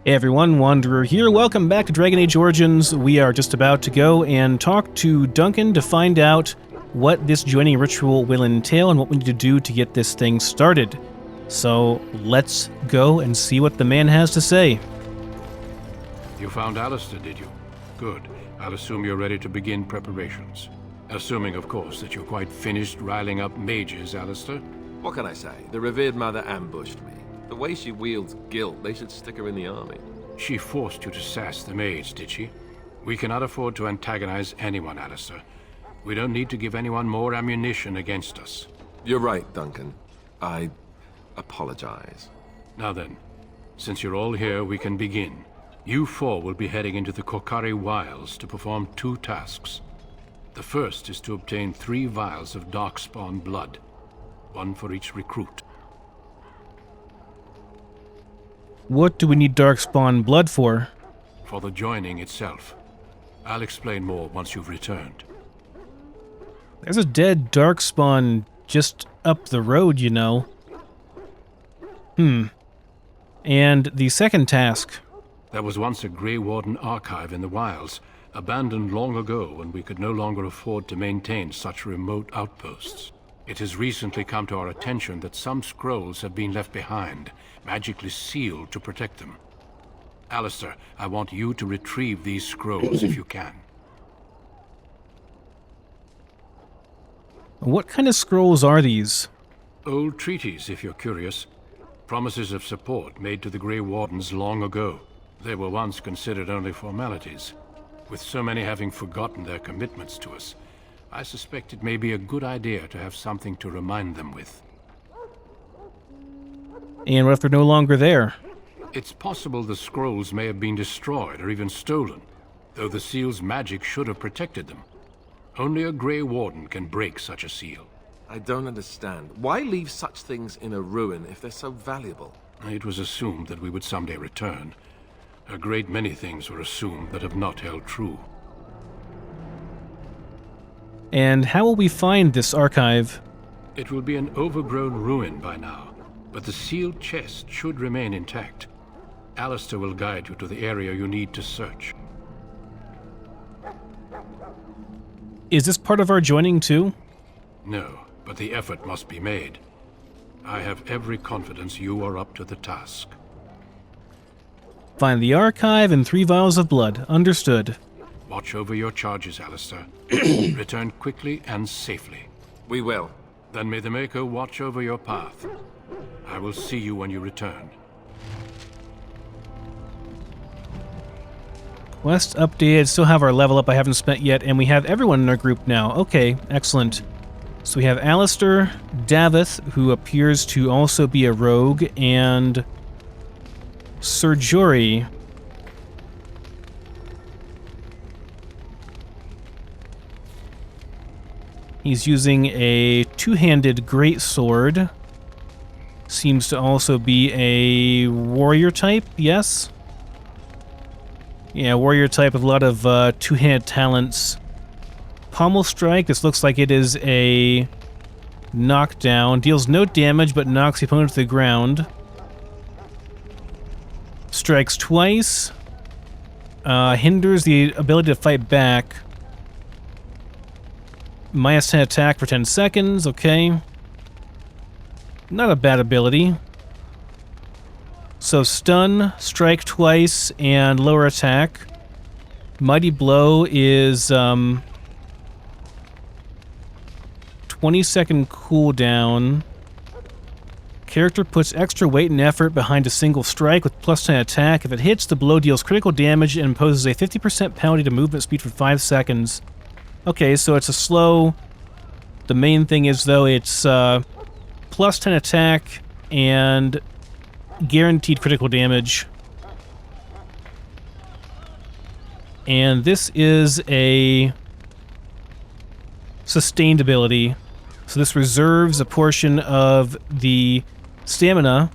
Hey everyone, Wanderer here. Welcome back to Dragon Age Origins. We are just about to go and talk to Duncan to find out what this joining ritual will entail and what we need to do to get this thing started. So let's go and see what the man has to say. You found Alistair, did you? Good. I'll assume you're ready to begin preparations. Assuming, of course, that you're quite finished riling up mages, Alistair. What can I say? The revered mother ambushed me. The way she wields guilt, they should stick her in the army. She forced you to sass the mage, did she? We cannot afford to antagonize anyone, Alistair. We don't need to give anyone more ammunition against us. You're right, Duncan. I apologize. Now then, since you're all here, we can begin. You four will be heading into the Korcari wilds to perform two tasks. The first is to obtain 3 vials of darkspawn blood, one for each recruit. What do we need darkspawn blood for? For the joining itself. I'll explain more once you've returned. There's a dead darkspawn just up the road, you know. And the second task. There was once a Grey Warden archive in the wilds, abandoned long ago when we could no longer afford to maintain such remote outposts. It has recently come to our attention that some scrolls have been left behind, magically sealed to protect them. Alistair, I want you to retrieve these scrolls if you can. What kind of scrolls are these? Old treaties, if you're curious. Promises of support made to the Grey Wardens long ago. They were once considered only formalities. With so many having forgotten their commitments to us, I suspect it may be a good idea to have something to remind them with. And what if they're no longer there? It's possible the scrolls may have been destroyed or even stolen, though the seal's magic should have protected them. Only a Grey Warden can break such a seal. I don't understand. Why leave such things in a ruin if they're so valuable? It was assumed that we would someday return. A great many things were assumed that have not held true. And how will we find this archive? It will be an overgrown ruin by now, but the sealed chest should remain intact. Alistair will guide you to the area you need to search. Is this part of our joining too? No, but the effort must be made. I have every confidence you are up to the task. Find the archive and 3 vials of blood. Understood. Watch over your charges, Alistair. Return quickly and safely. We will. Then may the Maker watch over your path. I will see you when you return. Quest updated. Still have our level up I haven't spent yet, and we have everyone in our group now. Okay, excellent. So we have Alistair, Davith, who appears to also be a rogue, and Sir Jory. He's using a 2-handed greatsword. Seems to also be a warrior type, yes? Yeah, warrior type with a lot of 2-handed talents. Pommel strike, this looks like it is a knockdown. Deals no damage but knocks the opponent to the ground. Strikes twice. Hinders the ability to fight back. Minus 10 attack for 10 seconds, okay. Not a bad ability. So stun, strike twice, and lower attack. Mighty Blow is 20-second cooldown. Character puts extra weight and effort behind a single strike with plus 10 attack. If it hits, the blow deals critical damage and imposes a 50% penalty to movement speed for 5 seconds. Okay, so it's a slow. The main thing is, though, it's plus 10 attack and guaranteed critical damage. And this is a sustained ability. So this reserves a portion of the stamina.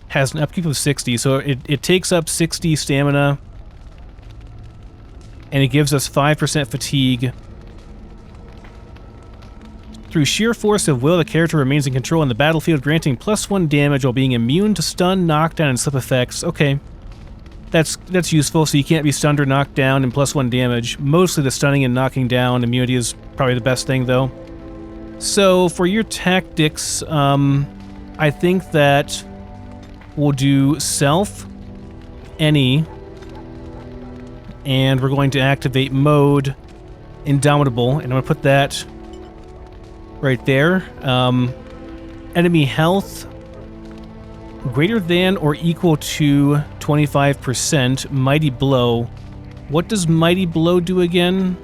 Has an upkeep of 60, so it takes up 60 stamina. And it gives us 5% fatigue. Through sheer force of will, the character remains in control on the battlefield, granting +1 damage while being immune to stun, knockdown, and slip effects. Okay. That's useful, so you can't be stunned or knocked down and +1 damage. Mostly the stunning and knocking down immunity is probably the best thing, though. So, for your tactics, I think that we'll do Self, Any, and we're going to activate Mode, Indomitable, and I'm going to put that right there. Enemy health, greater than or equal to 25%. Mighty Blow. What does Mighty Blow do again?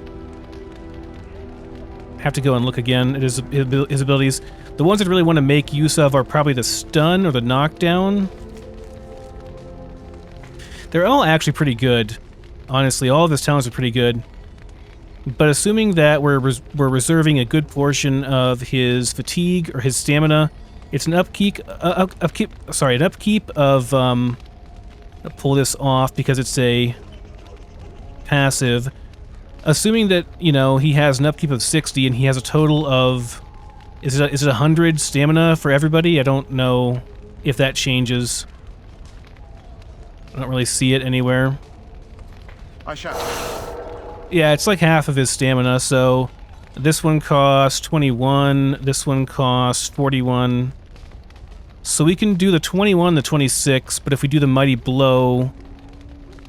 Have to go and look again at his abilities. The ones that I really want to make use of are probably the stun or the knockdown. They're all actually pretty good. Honestly, all of his talents are pretty good. But assuming that we're reserving a good portion of his fatigue or his stamina, it's an upkeep of, I'll pull this off because it's a passive. Assuming that, you know, he has an upkeep of 60 and he has a total of, is it 100 stamina for everybody? I don't know if that changes. I don't really see it anywhere. I shall. Yeah, it's like half of his stamina, so this one costs 21, this one costs 41. So we can do the 21, the 26, but if we do the Mighty Blow,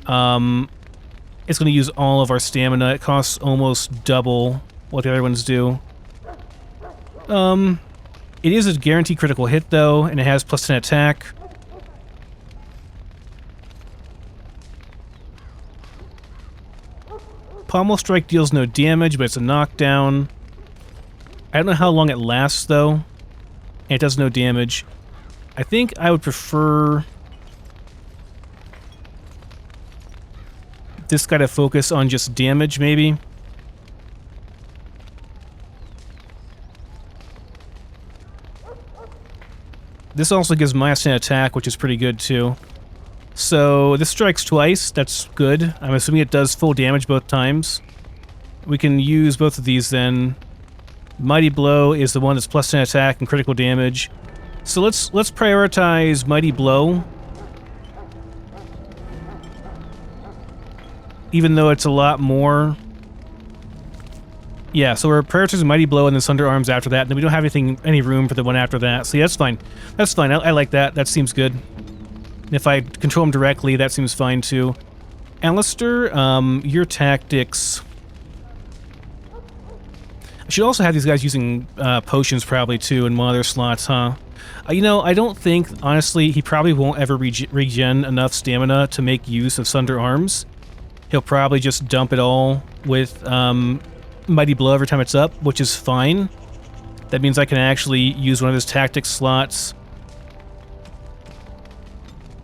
it's going to use all of our stamina. It costs almost double what the other ones do. It is a guaranteed critical hit, though, and it has +10 attack. Pommel Strike deals no damage, but it's a knockdown. I don't know how long it lasts, though. And it does no damage. I think I would prefer this guy to focus on just damage, maybe. This also gives -10 attack, which is pretty good, too. So, this strikes twice. That's good. I'm assuming it does full damage both times. We can use both of these, then. Mighty Blow is the one that's +10 attack and critical damage. So let's prioritize Mighty Blow. Even though it's a lot more. Yeah, so we're prioritizing Mighty Blow and then Thunder Arms after that, and then we don't have any room for the one after that. So yeah, that's fine. That's fine. I like that. That seems good. If I control him directly, that seems fine too. Alistair, your tactics. I should also have these guys using potions probably too in one of their slots, huh? You know, I don't think, honestly, he probably won't ever regen enough stamina to make use of Thunder Arms. He'll probably just dump it all with Mighty Blow every time it's up, which is fine. That means I can actually use one of his tactics slots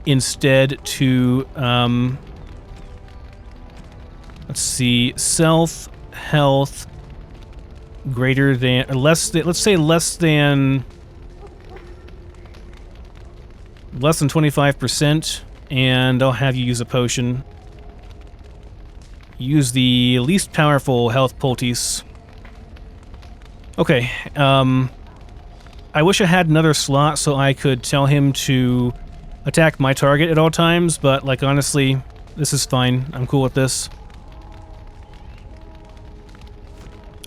instead to, let's see, self, health, greater than, or less than, let's say less than 25%, and I'll have you use a potion. Use the least powerful health poultice. Okay, I wish I had another slot so I could tell him to attack my target at all times, but, like, honestly, this is fine. I'm cool with this.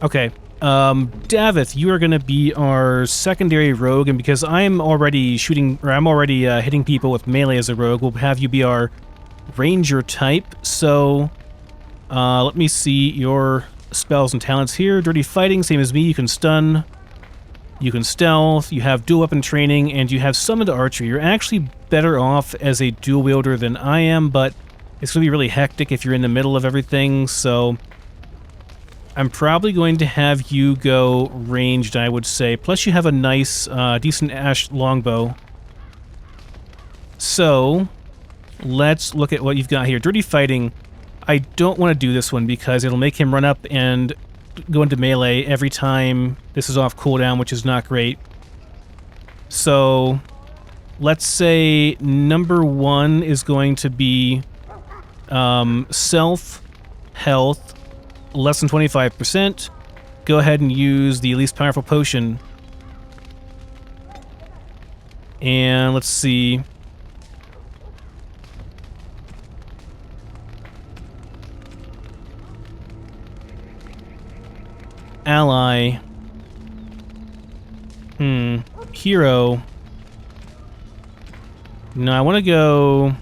Okay, Davith, you are going to be our secondary rogue, and because I'm already shooting, or I'm already hitting people with melee as a rogue, we'll have you be our ranger type. So, let me see your spells and talents here. Dirty Fighting, same as me. You can stun, you can stealth, you have dual weapon training, and you have summoned archery. You're actually better off as a dual wielder than I am, but it's going to be really hectic if you're in the middle of everything, so I'm probably going to have you go ranged, I would say. Plus you have a nice, decent ash longbow. So, let's look at what you've got here. Dirty Fighting. I don't want to do this one because it'll make him run up and go into melee every time this is off cooldown, which is not great. So, let's say number 1 is going to be self, health, less than 25%. go ahead and use the least powerful potion. And let's see. Ally. Hero. No, I want to go...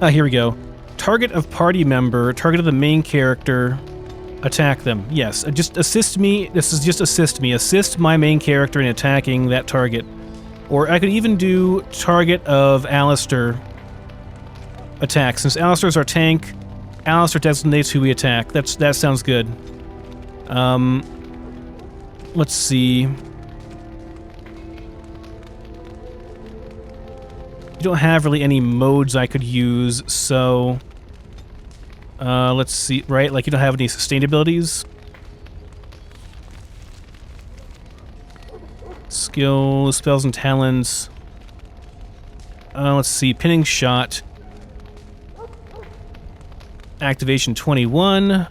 here we go. Target of party member, target of the main character, attack them. Yes, just assist me. This is just assist me. Assist my main character in attacking that target. Or I could even do target of Alistair attack. Since Alistair is our tank, Alistair designates who we attack. That sounds good. Let's see. You don't have really any modes I could use, so... let's see, right? Like, you don't have any sustained abilities? Skill, spells and talents. Let's see, pinning shot. Activation 21.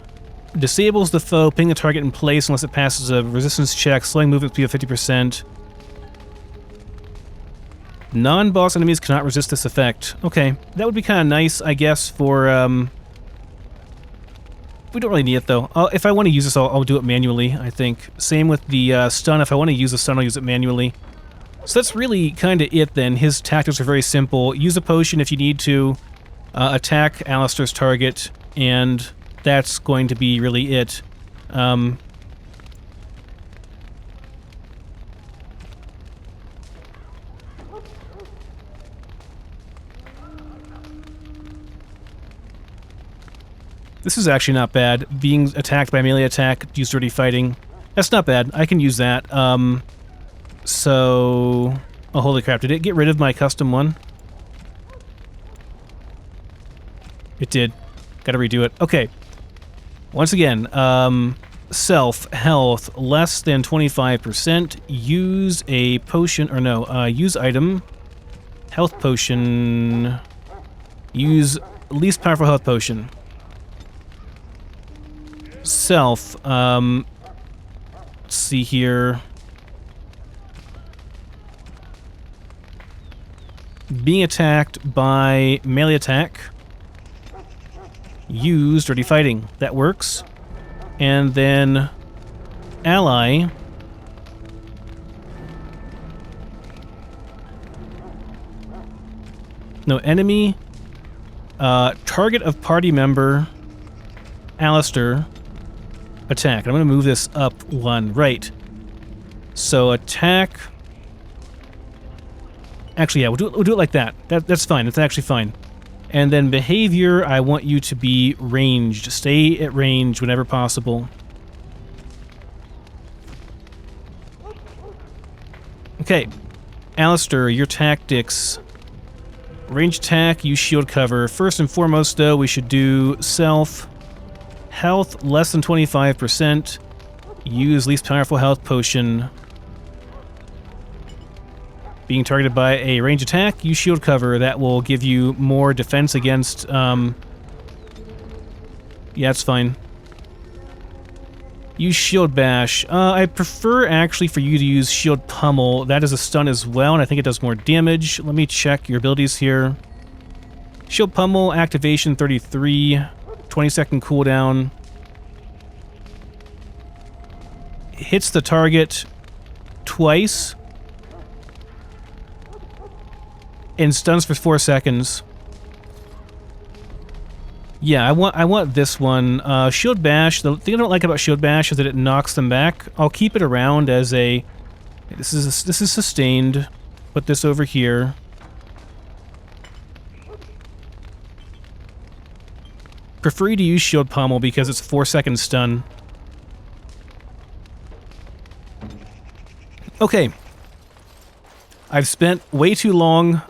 Disables the foe, pinning the target in place unless it passes a resistance check, slowing movement speed of 50%. Non-boss enemies cannot resist this effect. Okay, that would be kind of nice, I guess, for, we don't really need it, though. If I want to use this, I'll do it manually, I think. Same with the stun. If I want to use the stun, I'll use it manually. So that's really kind of it, then. His tactics are very simple. Use a potion if you need to. Attack Alistair's target, and that's going to be really it. This is actually not bad. Being attacked by melee attack, use dirty fighting. That's not bad. I can use that. So... Oh, holy crap. Did it get rid of my custom one? It did. Gotta redo it. Okay. Once again, self, health, less than 25%. Use a potion, or no, use item. Health potion. Use least powerful health potion. Self, let's see here. Being attacked by melee attack. Use dirty fighting. That works. And then ally. No, enemy. Target of party member. Alistair. Attack. I'm going to move this up one. Right. So attack. Actually, yeah, we'll do it like that. That's fine. That's actually fine. And then behavior, I want you to be ranged. Stay at range whenever possible. Okay. Alistair, your tactics. Range attack, use shield cover. First and foremost, though, we should do self. Health, less than 25%. Use least powerful health potion. Being targeted by a range attack, use shield cover. That will give you more defense against, yeah, it's fine. Use shield bash. I prefer, actually, for you to use shield pummel. That is a stun as well, and I think it does more damage. Let me check your abilities here. Shield pummel, activation 33. 20-second cooldown. Hits the target twice. And stuns for 4 seconds. Yeah, I want this one. Shield Bash, the thing I don't like about Shield Bash is that it knocks them back. I'll keep it around as a... This is sustained. Put this over here. Prefer you to use Shield Pummel because it's a 4-second stun. Okay. I've spent way too long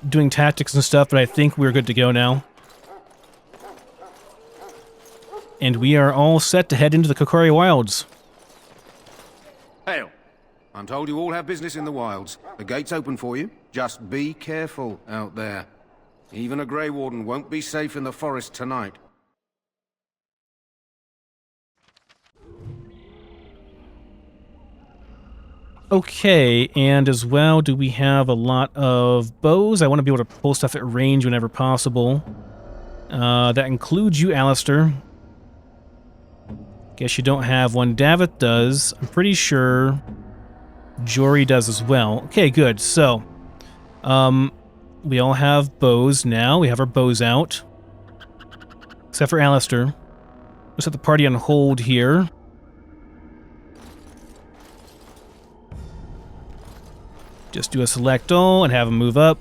doing tactics and stuff, but I think we're good to go now. And we are all set to head into the Korcari Wilds. Hail. I'm told you all have business in the wilds. The gate's open for you. Just be careful out there. Even a Grey Warden won't be safe in the forest tonight. Okay, and as well, do we have a lot of bows? I want to be able to pull stuff at range whenever possible. That includes you, Alistair. Guess you don't have one. Davith does. I'm pretty sure Jory does as well. Okay, good. So, we all have bows now. We have our bows out. Except for Alistair. Let's set the party on hold here. Just do a select all and have them move up.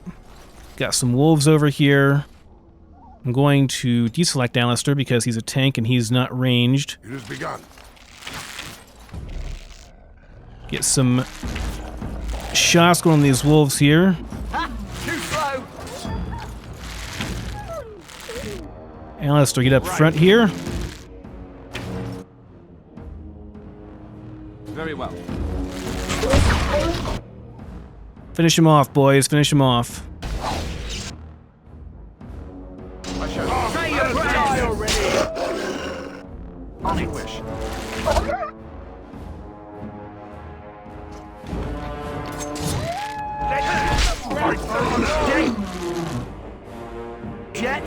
Got some wolves over here. I'm going to deselect Alistair because he's a tank and he's not ranged. It has begun. Get some shots going on these wolves here. Too slow. Alistair, get up front here. Very well. Finish him off, boys. Finish him off. I shall. Say your die already. On your wish. Jet.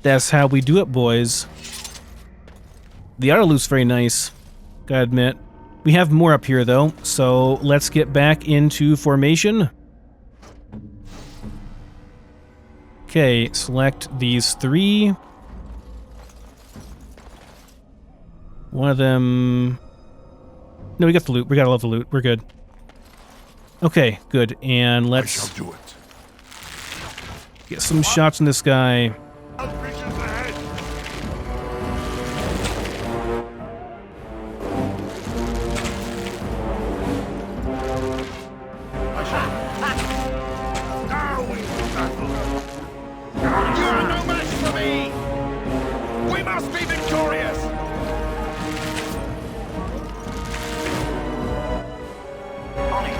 That's how we do it, boys. The auto loot's very nice, gotta admit. We have more up here, though, so let's get back into formation. Okay, select these three. One of them... No, we got the loot. We got all of the loot. We're good. Okay, good. And I let's shall do it. get some shots on this guy. Visions ahead. I shall. Now we battle. You are no match for me. We must be victorious. On it.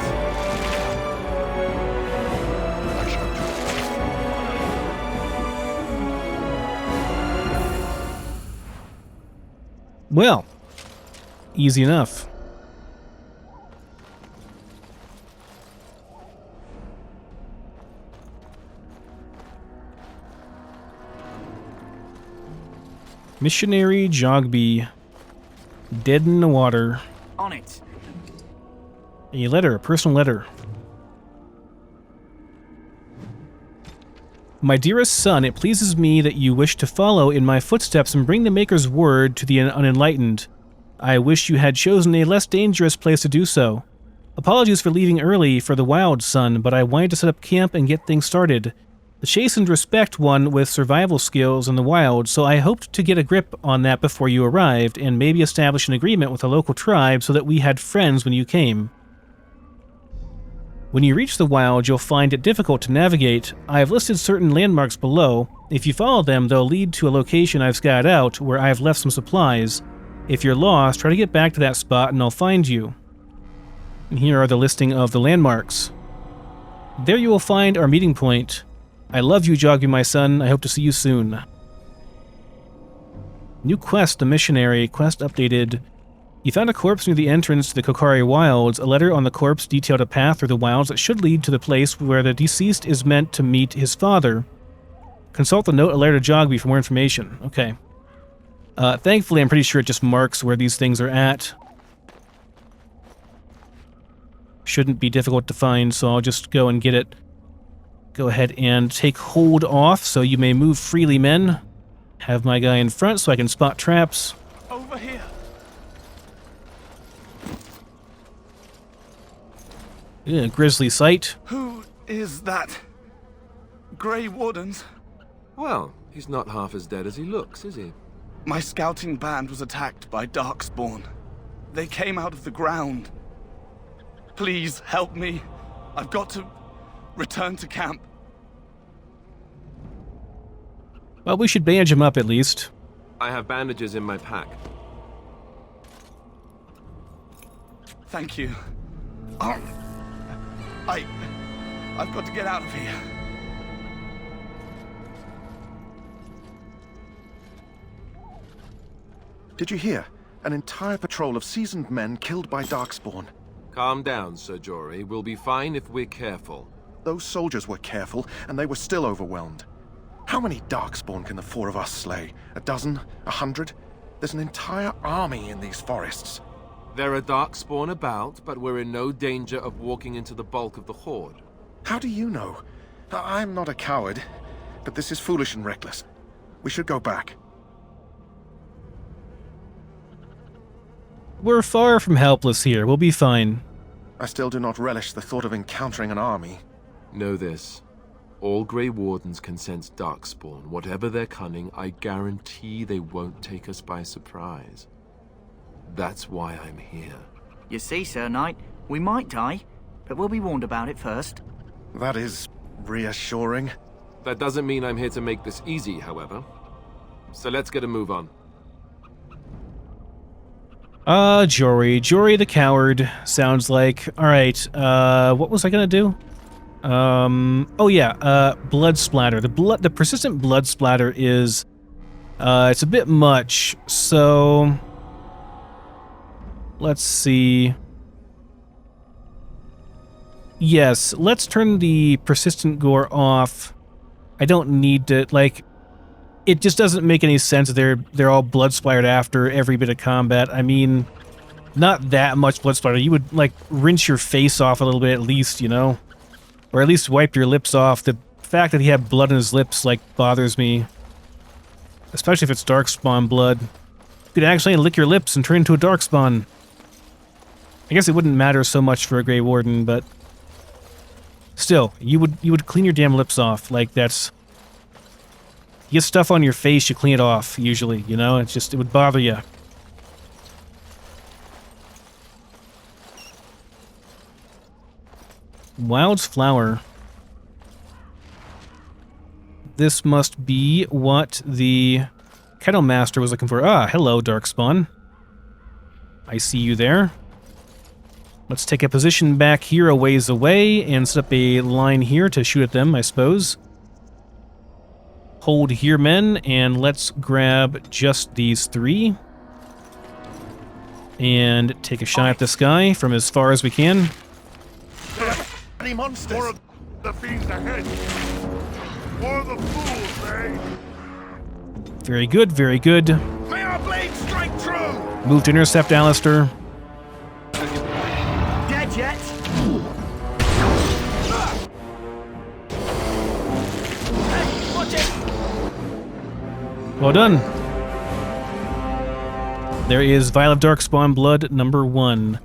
I shall do it. Well, easy enough. Missionary Jogby, dead in the water. On it. A letter, a personal letter. My dearest son, it pleases me that you wish to follow in my footsteps and bring the Maker's word to the unenlightened. I wish you had chosen a less dangerous place to do so. Apologies for leaving early for the wild, son, but I wanted to set up camp and get things started. The chastened respect one with survival skills in the wild, so I hoped to get a grip on that before you arrived, and maybe establish an agreement with a local tribe so that we had friends when you came. When you reach the wild, you'll find it difficult to navigate. I have listed certain landmarks below. If you follow them, they'll lead to a location I've scouted out where I've left some supplies. If you're lost, try to get back to that spot and I'll find you. And here are the listing of the landmarks. There you will find our meeting point. I love you, Jogby, my son. I hope to see you soon. New quest, the Missionary Quest updated. You found a corpse near the entrance to the Korcari Wilds. A letter on the corpse detailed a path through the wilds that should lead to the place where the deceased is meant to meet his father. Consult the note, a letter to Jogby for more information. Okay. Thankfully, I'm pretty sure it just marks where these things are at. Shouldn't be difficult to find, so I'll just go and get it. Go ahead and take hold off, so you may move freely, men. Have my guy in front so I can spot traps. Over here. Yeah, grisly sight. Who is that? Grey Wardens? Well, he's not half as dead as he looks, is he? My scouting band was attacked by Darkspawn. They came out of the ground. Please help me. I've got to return to camp. Well, we should bandage him up at least. I have bandages in my pack. Thank you. I've got to get out of here. Did you hear? An entire patrol of seasoned men killed by Darkspawn. Calm down, Sir Jory. We'll be fine if we're careful. Those soldiers were careful, and they were still overwhelmed. How many Darkspawn can the four of us slay? A dozen? 100? There's an entire army in these forests. There are Darkspawn about, but we're in no danger of walking into the bulk of the Horde. How do you know? I'm not a coward, but this is foolish and reckless. We should go back. We're far from helpless here. We'll be fine. I still do not relish the thought of encountering an army. Know this. All Grey Wardens can sense Darkspawn. Whatever their cunning, I guarantee they won't take us by surprise. That's why I'm here. You see, Sir Knight, we might die, but we'll be warned about it first. That is reassuring. That doesn't mean I'm here to make this easy, however. So let's get a move on. Jory the coward, sounds like. Alright, what was I gonna do? Oh yeah, blood splatter. The persistent blood splatter is, it's a bit much, so... Let's see... Yes, let's turn the persistent gore off. I don't need to, like... It just doesn't make any sense that they're all blood splattered after every bit of combat. I mean, not that much blood splatter. You would, like, rinse your face off a little bit at least, you know? Or at least wipe your lips off. The fact that he had blood on his lips, like, bothers me. Especially if it's Darkspawn blood. You could actually lick your lips and turn into a Darkspawn. I guess it wouldn't matter so much for a Grey Warden, but... Still, you would clean your damn lips off. Like, that's... You get stuff on your face, you clean it off, usually, you know? It's just, it would bother you. Wild's Flower. This must be what the Kettle Master was looking for. Ah, hello, Darkspawn. I see you there. Let's take a position back here a ways away and set up a line here to shoot at them, I suppose. Hold here, men, and let's grab just these three. And take a shot at this guy from as far as we can. Any monsters? More of the fiends ahead. More of the fools, eh? Very good, very good. May our blade strike true! Move to intercept Alistair. Dead yet? Hey, watch it! Well done. There is Vial of Darkspawn Blood number 1.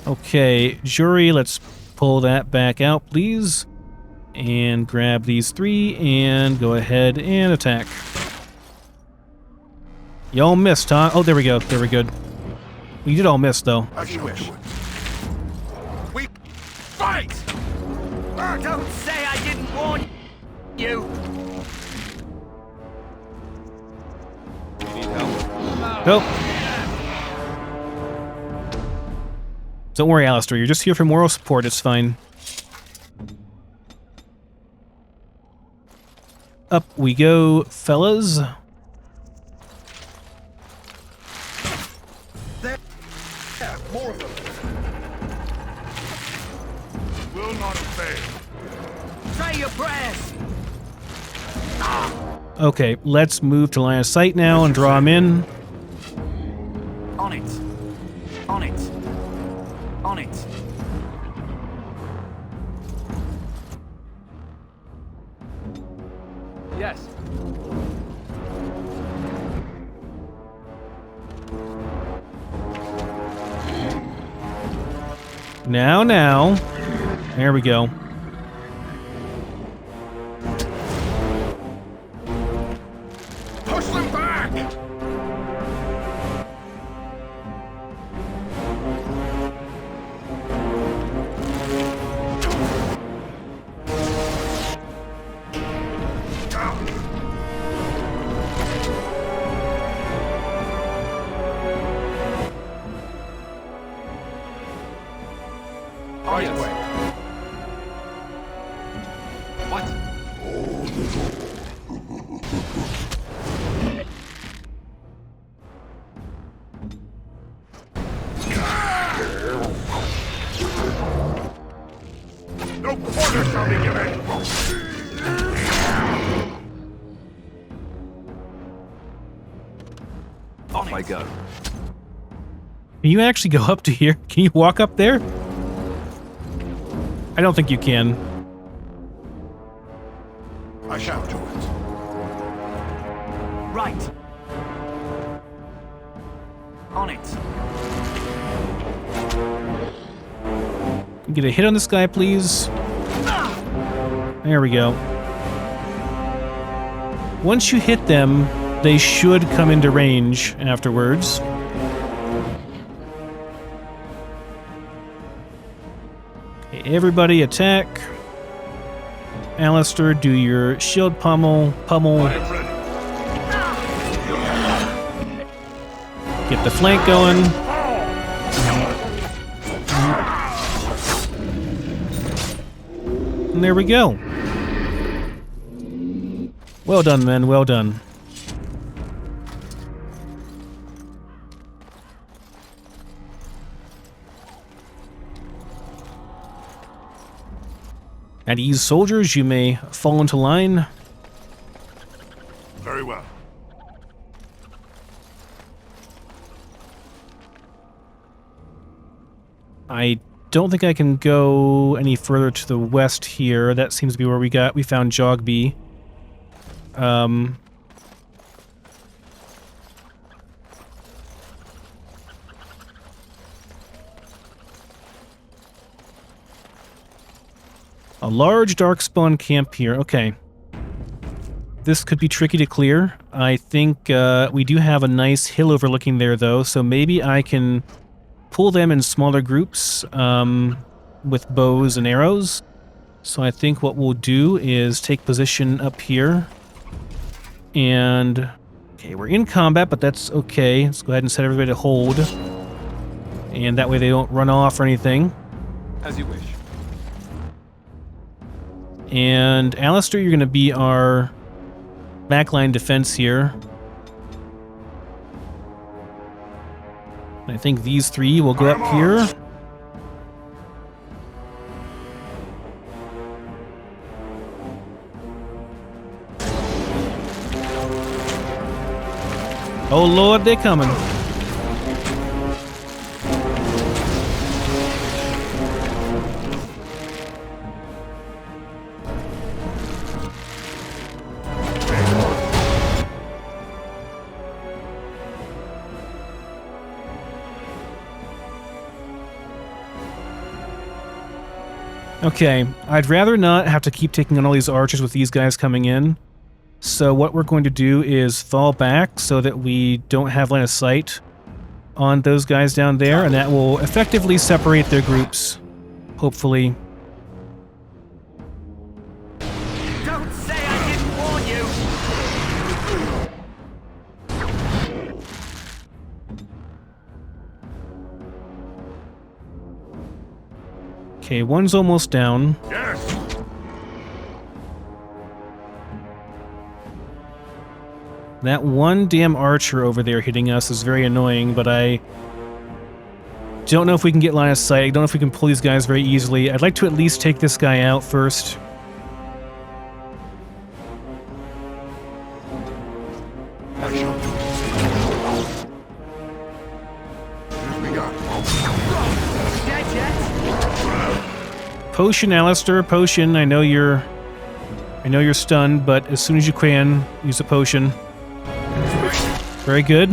Okay, Jory, let's pull that back out, please. And grab these three and go ahead and attack. Y'all missed, huh? Oh, there we go. There we go. We did all miss, though. As you wish. We fight! Don't say I didn't warn you! You need help? Nope. Don't worry, Alistair. You're just here for moral support. It's fine. Up we go, fellas. There. Yeah, more of them. Will not fail. Say your prayers! Okay, let's move to line of sight now and draw him in. On it. On it. On it. Yes. Now. There we go. Push them back! Right away. What? No quarter shall be given! Off I go. Can you actually go up to here? Can you walk up there? I don't think you can. I shout to it. Right. On it. Get a hit on this guy, please. There we go. Once you hit them, they should come into range afterwards. Okay, everybody attack. Alistair, do your shield pummel. Get the flank going. And there we go. Well done, men. Well done. At ease, soldiers, you may fall into line. Very well. I don't think I can go any further to the west here. That seems to be where we found Jogby. A large darkspawn camp here. Okay. This could be tricky to clear. I think we do have a nice hill overlooking there, though, so maybe I can pull them in smaller groups with bows and arrows. So I think what we'll do is take position up here. And, okay, we're in combat, but that's okay. Let's go ahead and set everybody to hold. And that way they don't run off or anything. As you wish. And Alistair, you're going to be our backline defense here. I think these three will go up here. Oh Lord, they're coming. Okay, I'd rather not have to keep taking on all these archers with these guys coming in. So what we're going to do is fall back so that we don't have line of sight on those guys down there, and that will effectively separate their groups, hopefully. Don't say I didn't warn you! Okay, one's almost down. Yes! That one damn archer over there hitting us is very annoying, but I don't know if we can get line of sight. I don't know if we can pull these guys very easily. I'd like to at least take this guy out first. Potion, Alistair, potion. I know you're stunned, but as soon as you can, use a potion. Very good.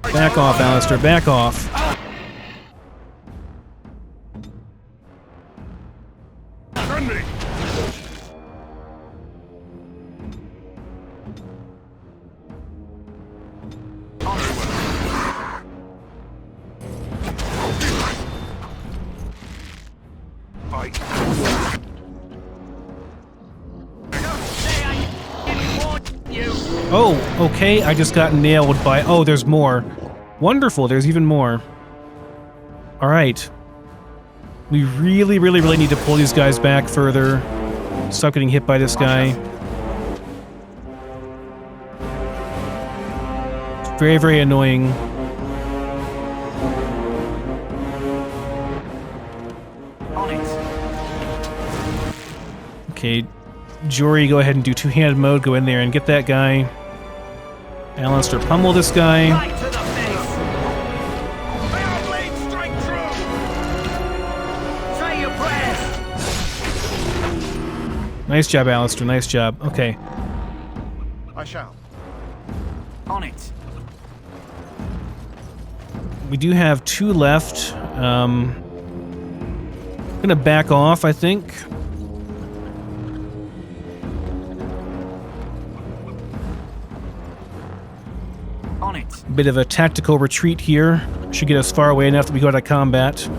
Back off, Alistair, back off. Oh, okay, I just got nailed by... Oh, there's more. Wonderful, there's even more. Alright. We really, really, really need to pull these guys back further. Stop getting hit by this guy. It's very, very annoying. On it. Okay, Jory, go ahead and do two-handed mode. Go in there and get that guy. Alistair, pummel this guy. Right to the face. Barrel blade straight through. Say your prayers. Nice job, Alistair. Nice job. Okay. I shall. On it. We do have 2 left. Gonna back off, I think. On it. Bit of a tactical retreat here. Should get us far away enough that we go out of combat.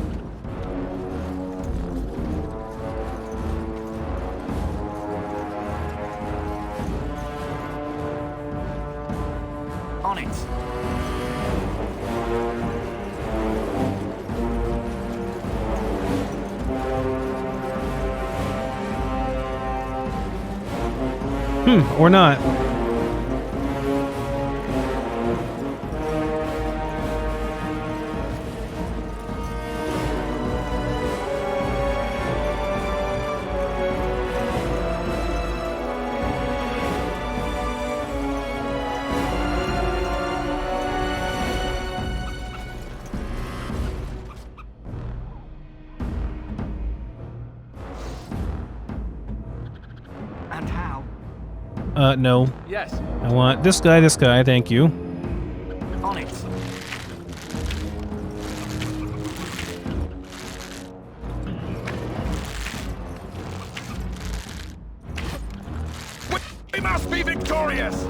On it. Or not. And how? No. Yes. I want this guy, thank you. On it. We must be victorious.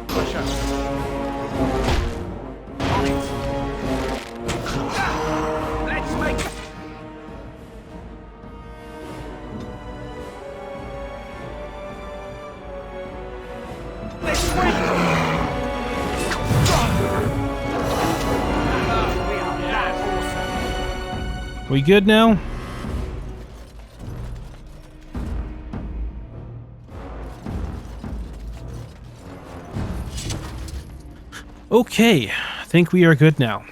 I shall. On it. Let's make. Let's win. We are that awesome. We good now? Okay, I think we are good now.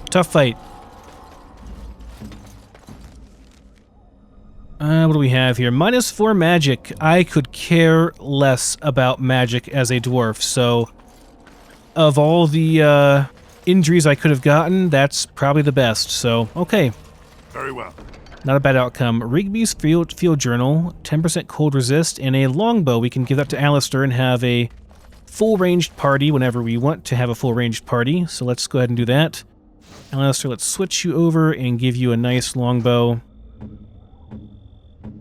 Tough fight. What do we have here? -4 magic. I could care less about magic as a dwarf, so of all the injuries I could have gotten, that's probably the best, so okay. Very well. Not a bad outcome. Rigby's field journal, 10% cold resist, and a longbow. We can give that to Alistair and have a full-ranged party whenever we want to have a full-ranged party. So let's go ahead and do that. Alistair, let's switch you over and give you a nice longbow.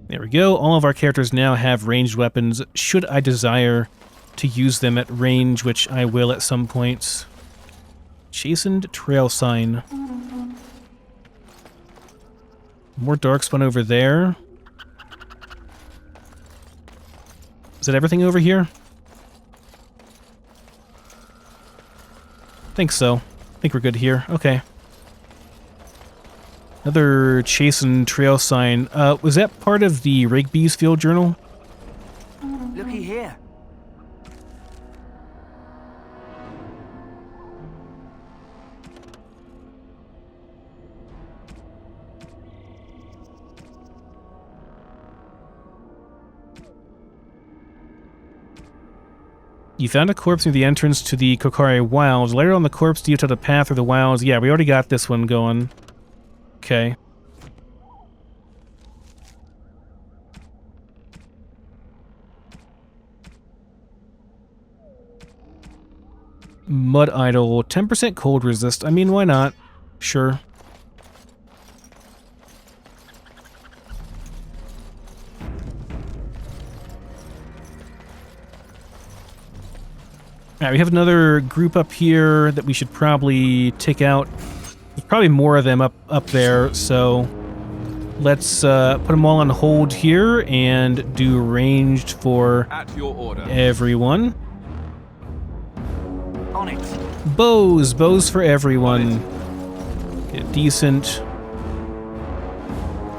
There we go. All of our characters now have ranged weapons, should I desire to use them at range, which I will at some points. Chastened trail sign. More darkspawn over there. Is that everything over here? Think so. Think we're good here. Okay. Another chastened trail sign. Was that part of the Rigby's field journal? Looky here. You found a corpse near the entrance to the Korcari Wilds. Later on the corpse detailed a path through the wilds. Yeah, we already got this one going. Okay. Mud Idol, 10% cold resist. I mean, why not? Sure. Alright, we have another group up here that we should probably take out. There's probably more of them up there, so let's put them all on hold here and do ranged for At your order. everyone. On it. Bows for everyone. Get a decent.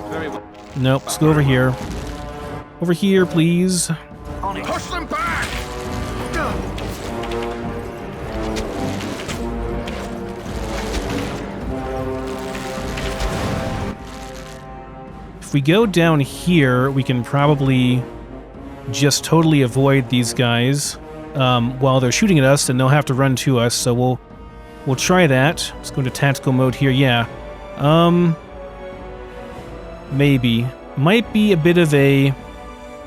Very well. Nope, let's go over here. Over here, please. On it. Push them back! If we go down here, we can probably just totally avoid these guys while they're shooting at us, and they'll have to run to us. So we'll try that. Let's go into tactical mode here. Yeah, maybe might be a bit of a.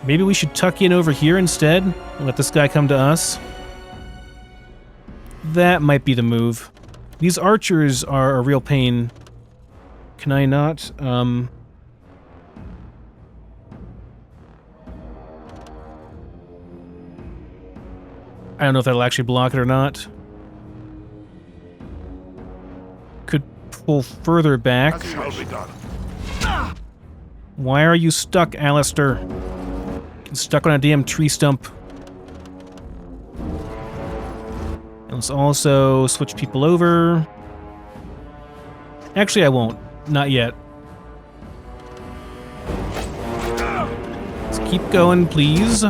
Maybe we should tuck in over here instead and let this guy come to us. That might be the move. These archers are a real pain. Can I not? I don't know if that'll actually block it or not. Could pull further back. Shall be done. Why are you stuck, Alistair? Getting stuck on a damn tree stump. And let's also switch people over. Actually, I won't. Not yet. Let's keep going, please.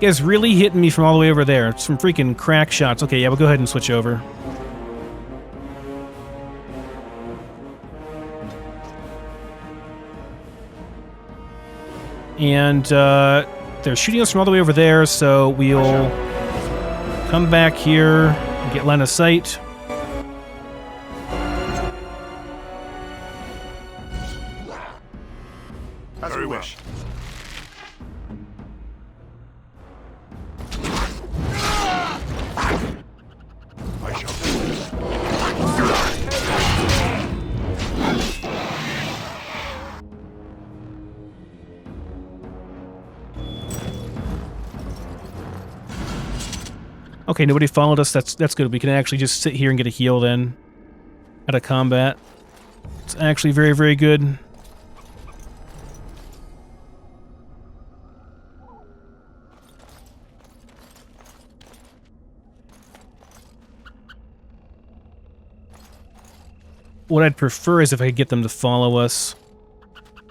You guys really hitting me from all the way over there. Some freaking crack shots. Okay, yeah, we'll go ahead and switch over. And they're shooting us from all the way over there, so we'll come back here and get line of sight. As you wish. I shall do this. Okay, nobody followed us. That's good. We can actually just sit here and get a heal then out of combat. It's actually very, very good. What I'd prefer is if I could get them to follow us,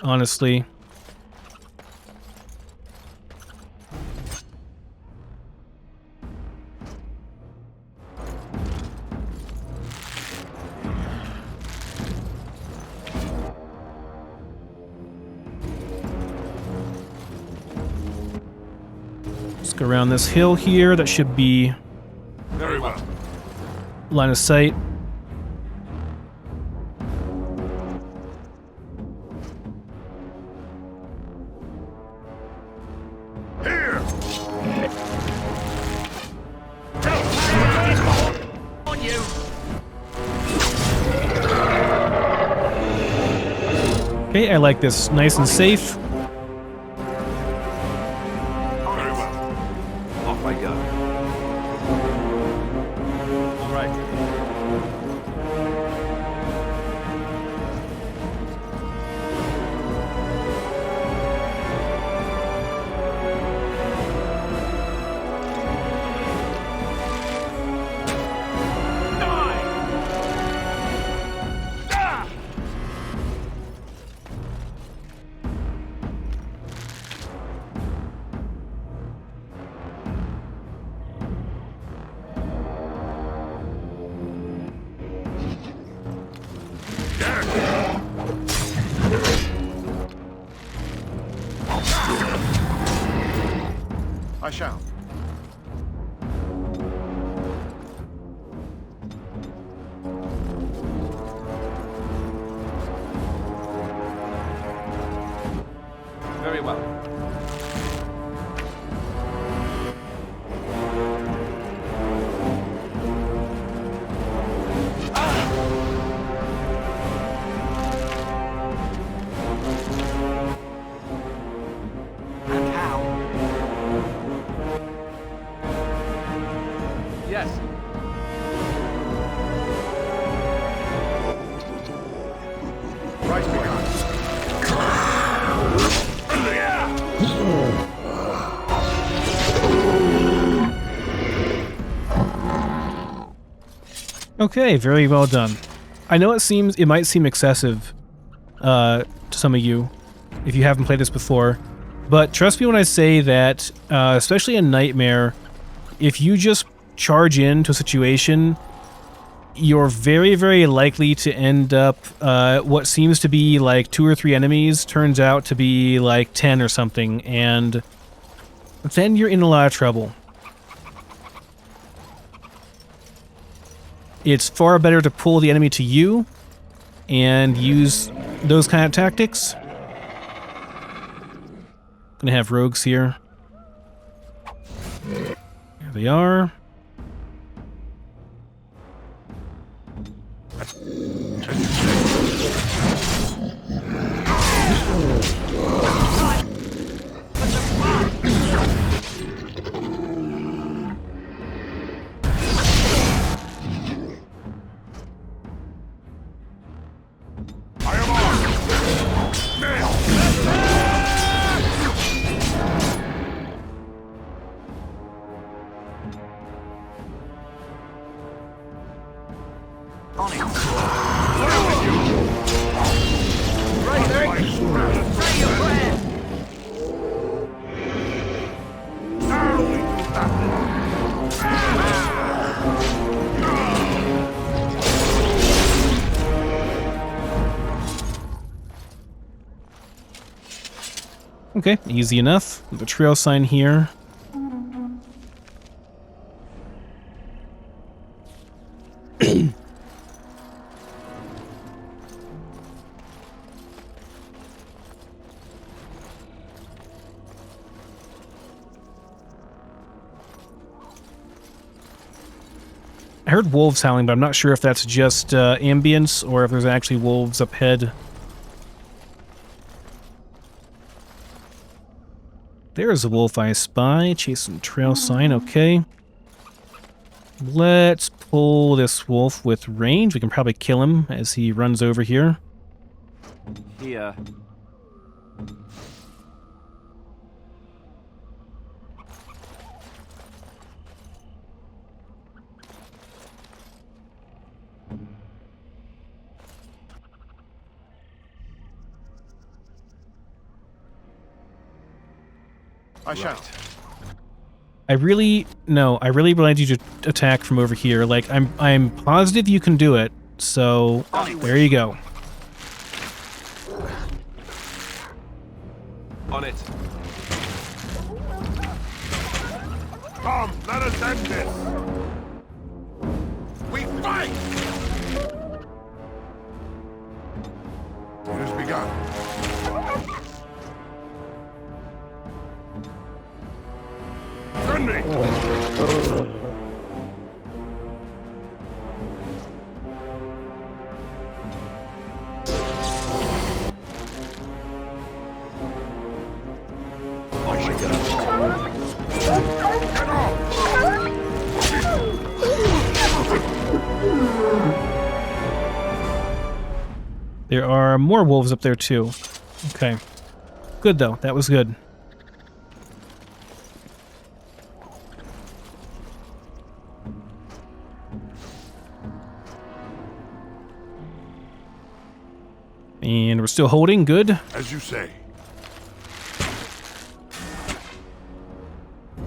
honestly. Let's go around this hill here. That should be Very well. line of sight. Here! On you! Okay, I like this. Nice and safe. Very well. Off I go. All right. I shall. Very well. And how? Okay, very well done. I know it might seem excessive to some of you if you haven't played this before, but trust me when I say that, especially in Nightmare, if you just charge into a situation, you're very, very likely to end up what seems to be like 2 or 3 enemies turns out to be like 10 or something, and then you're in a lot of trouble. It's far better to pull the enemy to you and use those kind of tactics. Gonna have rogues here. There they are. Okay, easy enough. The trail sign here. I heard wolves howling, but I'm not sure if that's just ambience or if there's actually wolves up ahead. There's a wolf I spy. Chasing trail sign, okay. Let's pull this wolf with range. We can probably kill him as he runs over here. Here. I shan't. I really wanted you to attack from over here. Like, I'm positive you can do it, so there you go. On it. Come, let us end this! We fight! It has begun. Send me! There are more wolves up there too. Okay. Good though, that was good. And we're still holding, good. As you say.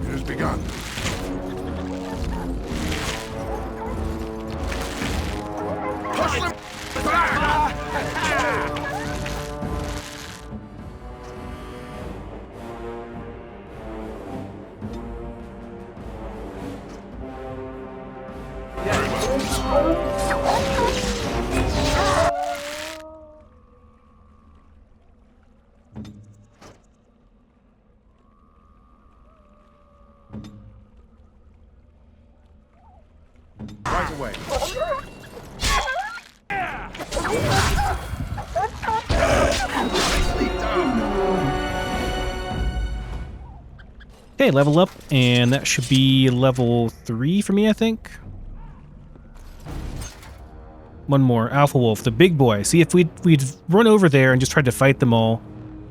It has begun. Push them back! Right away. Okay, level up, and that should be level 3 for me, I think. One more. Alpha Wolf, the big boy. See, if we'd run over there and just tried to fight them all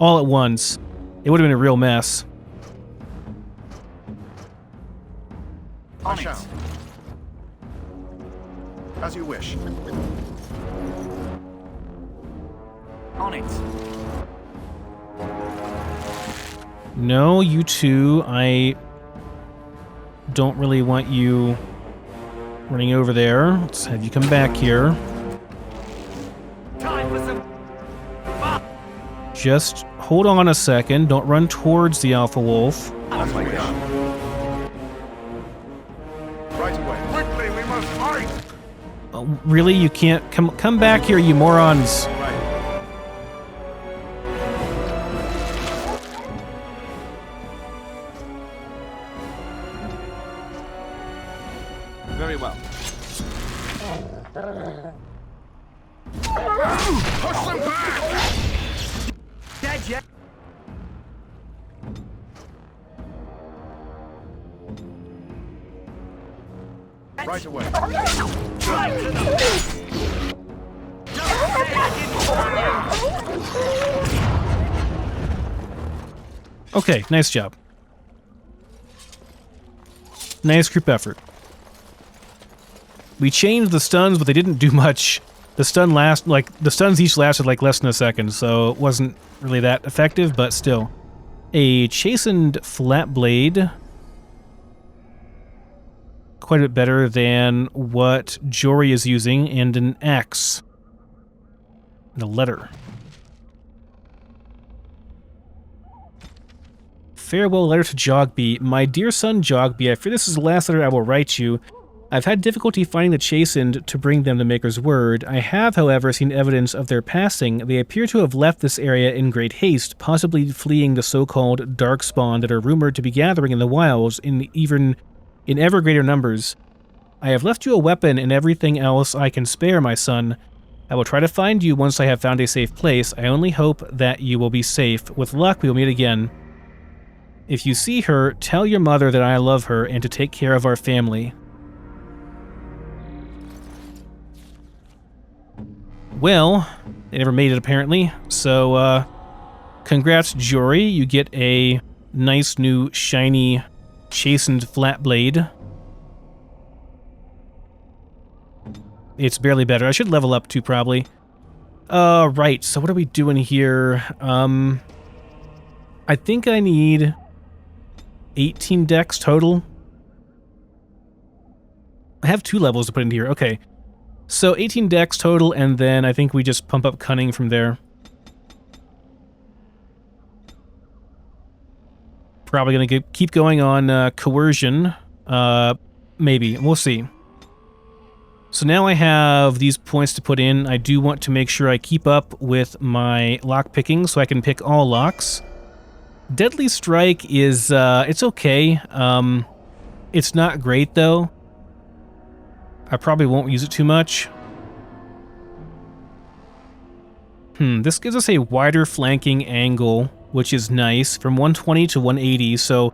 at once, it would have been a real mess. I shall. As you wish. On it. No, you two, I don't really want you running over there. Let's have you come back here. Time for some... Just hold on a second. Don't run towards the Alpha Wolf. As you wish. Right away. Quickly, we must fight! Really? You can't... Come back here, you morons. Right. Very well. Push them back! Dead yet? Right away. Okay, nice job. Nice group effort. We changed the stuns, but they didn't do much. The stuns each lasted like less than a second, so it wasn't really that effective, but still. A chastened flat blade. Quite a bit better than what Jory is using, and an axe. And a letter. Farewell letter to Jogby. My dear son Jogby, I fear this is the last letter I will write you. I've had difficulty finding the chastened to bring them the Maker's word. I have, however, seen evidence of their passing. They appear to have left this area in great haste, possibly fleeing the so-called darkspawn that are rumored to be gathering in the wilds in ever greater numbers. I have left you a weapon and everything else I can spare, my son. I will try to find you once I have found a safe place. I only hope that you will be safe. With luck, we will meet again. If you see her, tell your mother that I love her and to take care of our family. Well, they never made it apparently, so congrats Jory, you get a nice new shiny chastened flat blade. It's barely better. I should level up too probably. Right, so what are we doing here? I think I need 18 dex total. I have 2 levels to put in here, okay. So 18 dex total, and then I think we just pump up cunning from there. Probably gonna keep going on coercion. Maybe, we'll see. So now I have these points to put in. I do want to make sure I keep up with my lock picking so I can pick all locks. Deadly Strike is, it's okay. It's not great though. I probably won't use it too much. This gives us a wider flanking angle, which is nice, from 120 to 180, so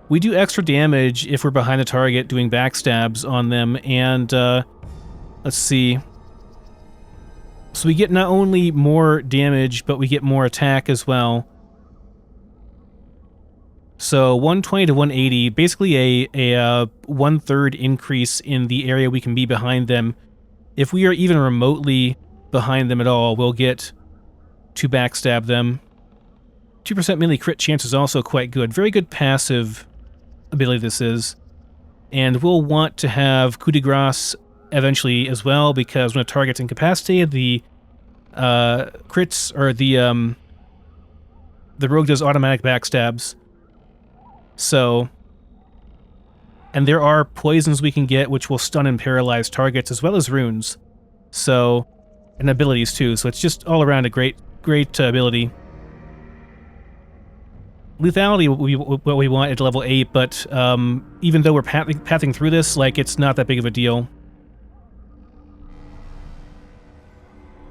we do extra damage if we're behind the target doing backstabs on them, and, let's see. So we get not only more damage, but we get more attack as well. So 120 to 180, basically a 1/3 increase in the area we can be behind them. If we are even remotely behind them at all, we'll get to backstab them. 2% melee crit chance is also quite good. Very good passive ability this is. And we'll want to have coup de grace eventually as well, because when a target's incapacitated, the crits, or the rogue does automatic backstabs. So, and there are poisons we can get which will stun and paralyze targets, as well as runes. So, and abilities too, so it's just all around a great ability. Lethality what we want at level 8, but even though we're pathing through this, like, it's not that big of a deal.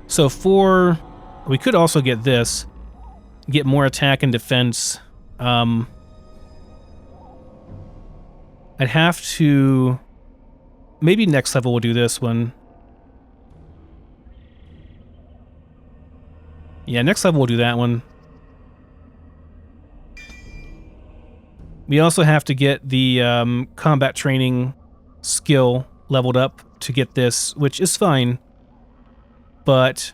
So we could also get this, get more attack and defense. I'd have to... Maybe next level we'll do this one. Yeah, next level we'll do that one. We also have to get the combat training skill leveled up to get this, which is fine. But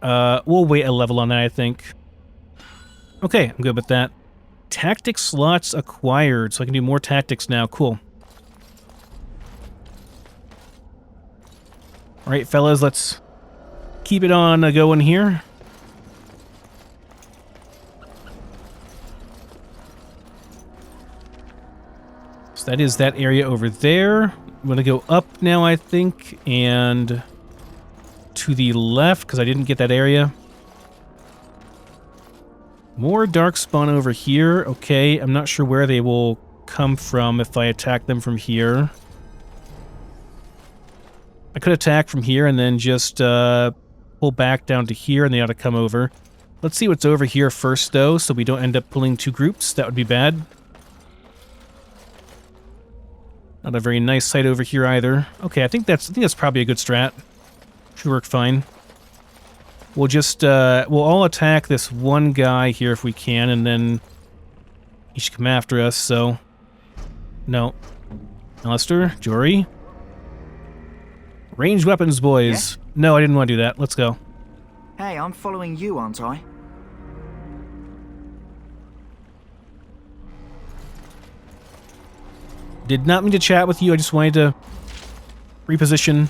we'll wait a level on that, I think. Okay, I'm good with that. Tactic slots acquired, so I can do more tactics now. Cool. Alright, fellas, let's keep it on going here. So that is that area over there. I'm going to go up now, I think, and to the left, because I didn't get that area. More darkspawn over here. Okay, I'm not sure where they will come from if I attack them from here. I could attack from here and then just pull back down to here, and they ought to come over. Let's see what's over here first, though, so we don't end up pulling two groups. That would be bad. Not a very nice sight over here either. Okay, I think that's probably a good strat. Should work fine. We'll just we'll all attack this one guy here if we can, and then he should come after us. So, no, Alistair, Jory, ranged weapons, boys. Yeah? No, I didn't want to do that. Let's go. Hey, I'm following you, aren't I? Did not mean to chat with you. I just wanted to reposition.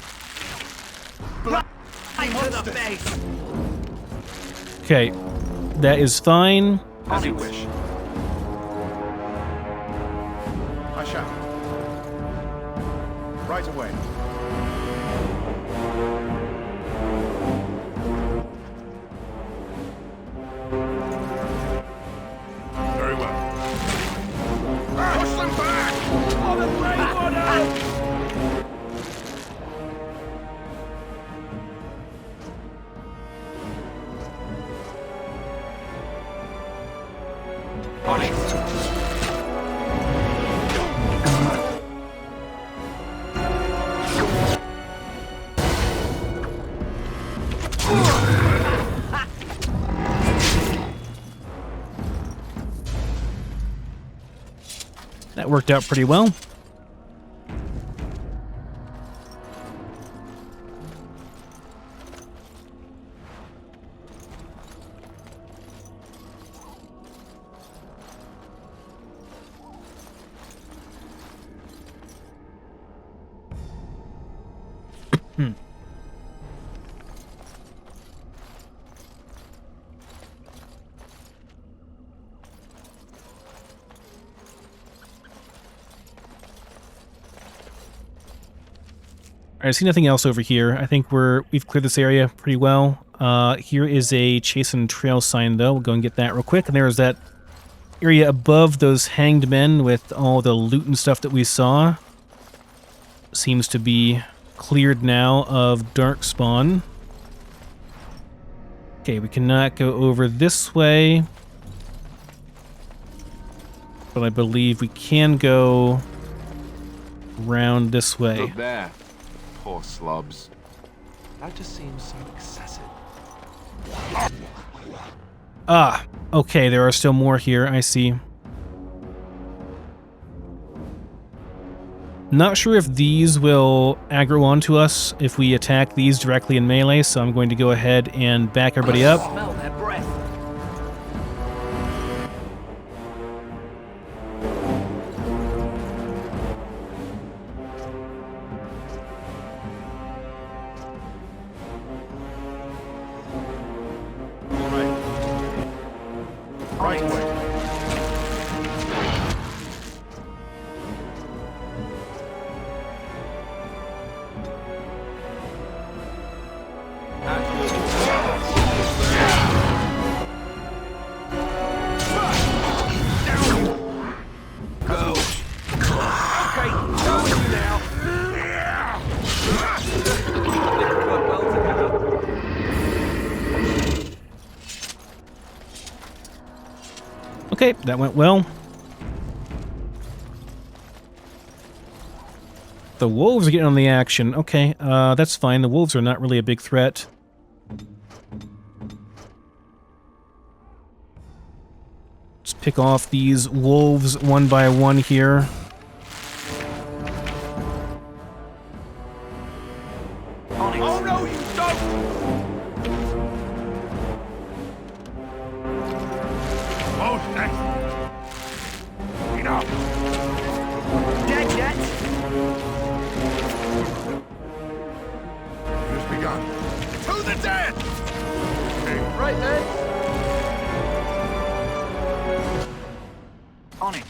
Okay, that is fine. As you wish. I shall. Right away. Very well. Push them back! On the Grey Warden! That worked out pretty well. I see nothing else over here. I think we've cleared this area pretty well. Here is a chase and trail sign, though. We'll go and get that real quick. And there's that area above those hanged men with all the loot and stuff that we saw. Seems to be cleared now of darkspawn. Okay, we cannot go over this way. But I believe we can go around this way. Look there. Poor slobs. That just seems so excessive. Ah, okay, there are still more here, I see. Not sure if these will aggro onto us if we attack these directly in melee, so I'm going to go ahead and back everybody up. Smell their breath. Right away. Okay, that went well. The wolves are getting on the action. Okay, that's fine. The wolves are not really a big threat. pick off these wolves one by one here. Oh no, you don't! Most excellent. Enough. Dead yet? It has begun. To the death! Right then. On it.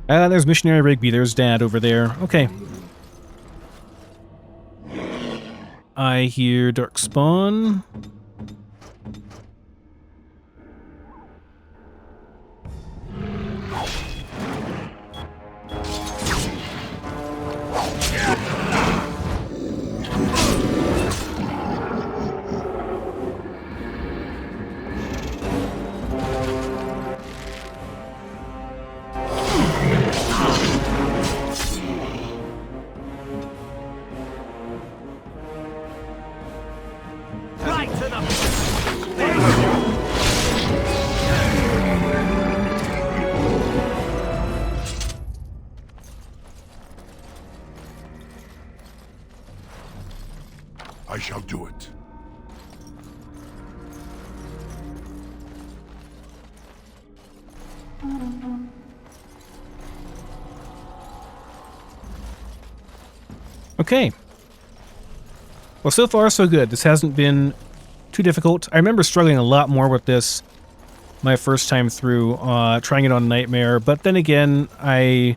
There's Missionary Rigby. There's Dad over there. Okay. I hear Darkspawn. Right to the... I shall do it. Okay. Well, so far so good. This hasn't been too difficult. I remember struggling a lot more with this my first time through, trying it on Nightmare, but then again, I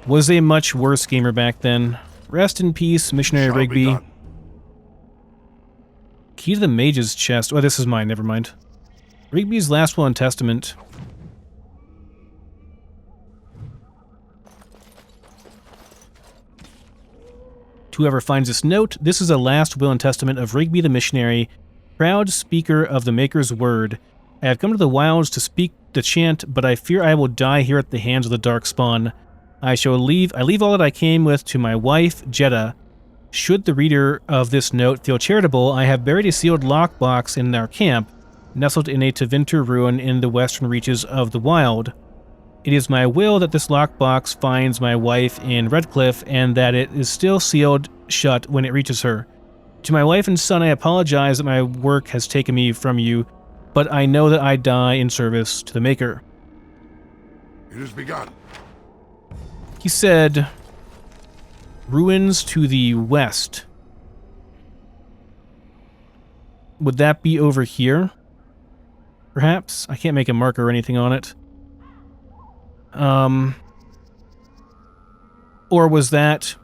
was a much worse gamer back then. Rest in peace, Missionary Shall be Rigby. done. Key to the Mage's chest. Oh, this is mine, never mind. Rigby's Last Will and Testament. To whoever finds this note, this is a last will and testament of Rigby the Missionary, proud speaker of the Maker's Word. I have come to the wilds to speak the chant, but I fear I will die here at the hands of the Darkspawn. I leave all that I came with to my wife, Jeddah. Should the reader of this note feel charitable, I have buried a sealed lockbox in our camp, nestled in a Tevinter ruin in the western reaches of the wild. It is my will that this lockbox finds my wife in Redcliffe, and that it is still sealed shut when it reaches her. To my wife and son, I apologize that my work has taken me from you, but I know that I die in service to the Maker. It has begun. He said, ruins to the west. Would that be over here? Perhaps? I can't make a marker or anything on it. Or was that...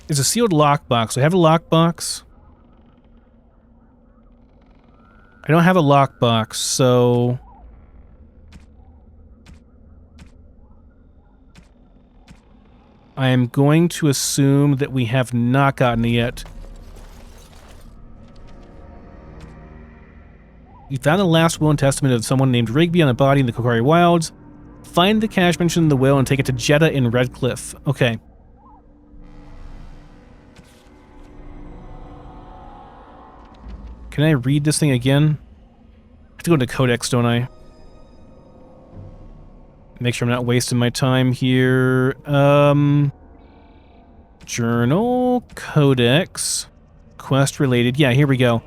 It's a sealed lockbox. Do I have a lockbox? I don't have a lockbox, so... I am going to assume that we have not gotten it yet. You found the last will and testament of someone named Rigby on a body in the Korcari Wilds. Find the cache mentioned in the will and take it to Jeddah in Redcliffe. Okay. Can I read this thing again? I have to go into Codex, don't I? Make sure I'm not wasting my time here. Journal, Codex, quest related. Yeah, here we go.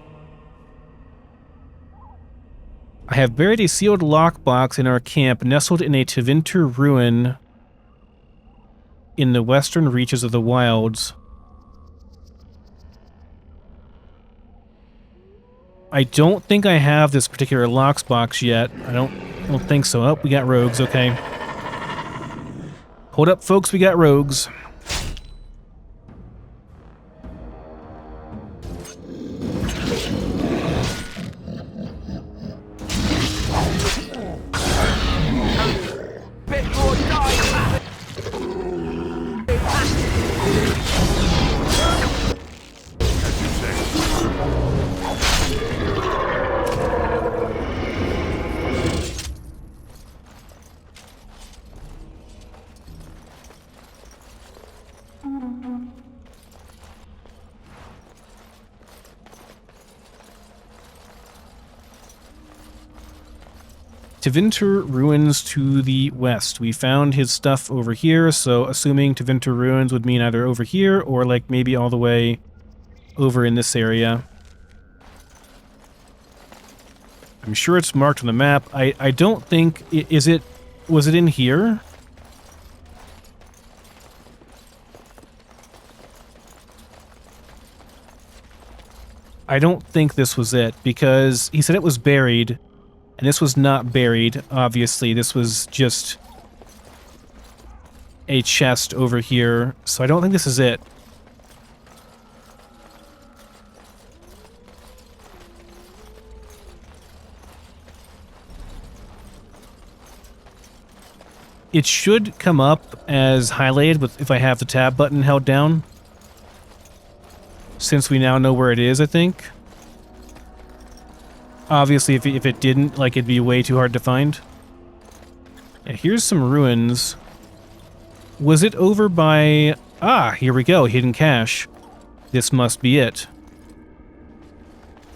I have buried a sealed lockbox in our camp, nestled in a Tevinter ruin in the western reaches of the wilds. I don't think I have this particular lockbox yet. I don't think so. Oh, we got rogues, okay. Hold up, folks, we got rogues. Tevinter Ruins to the west. We found his stuff over here, so assuming Tevinter Ruins would mean either over here or like maybe all the way over in this area. I'm sure it's marked on the map. I don't think... Was it in here? I don't think this was it, because he said it was buried, and this was not buried, obviously. This was just a chest over here, so I don't think this is it. It should come up as highlighted if I have the tab button held down. Since we now know where it is, I think. Obviously, if it didn't, like, it'd be way too hard to find. Yeah, here's some ruins. Was it over by... Ah, here we go, hidden cache. This must be it.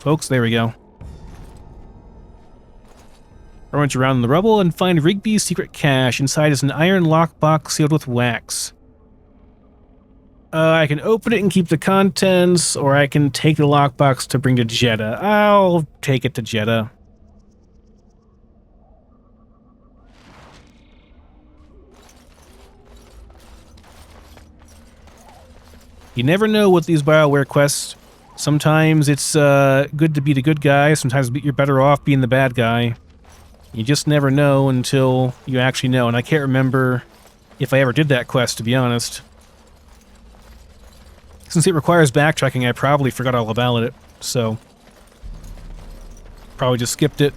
Folks, there we go. Rummage around in the rubble and find Rigby's secret cache. Inside is an iron lockbox sealed with wax. I can open it and keep the contents, or I can take the lockbox to bring to Jeddah. I'll take it to Jeddah. You never know with these BioWare quests. Sometimes it's good to be the good guy, sometimes you're better off being the bad guy. You just never know until you actually know, and I can't remember if I ever did that quest, to be honest. Since it requires backtracking, I probably forgot all about it, so... Probably just skipped it.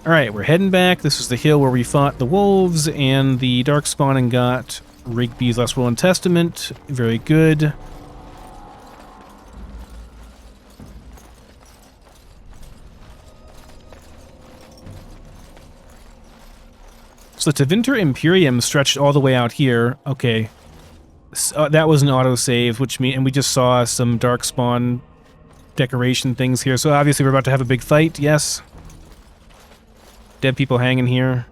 Alright, we're heading back. This is the hill where we fought the wolves and the Darkspawn and got Rigby's Last Will and Testament. Very good. So the Tevinter Imperium stretched all the way out here. Okay. So, that was an autosave, which means... And we just saw some Darkspawn decoration things here. So obviously we're about to have a big fight, yes. Dead people hanging here.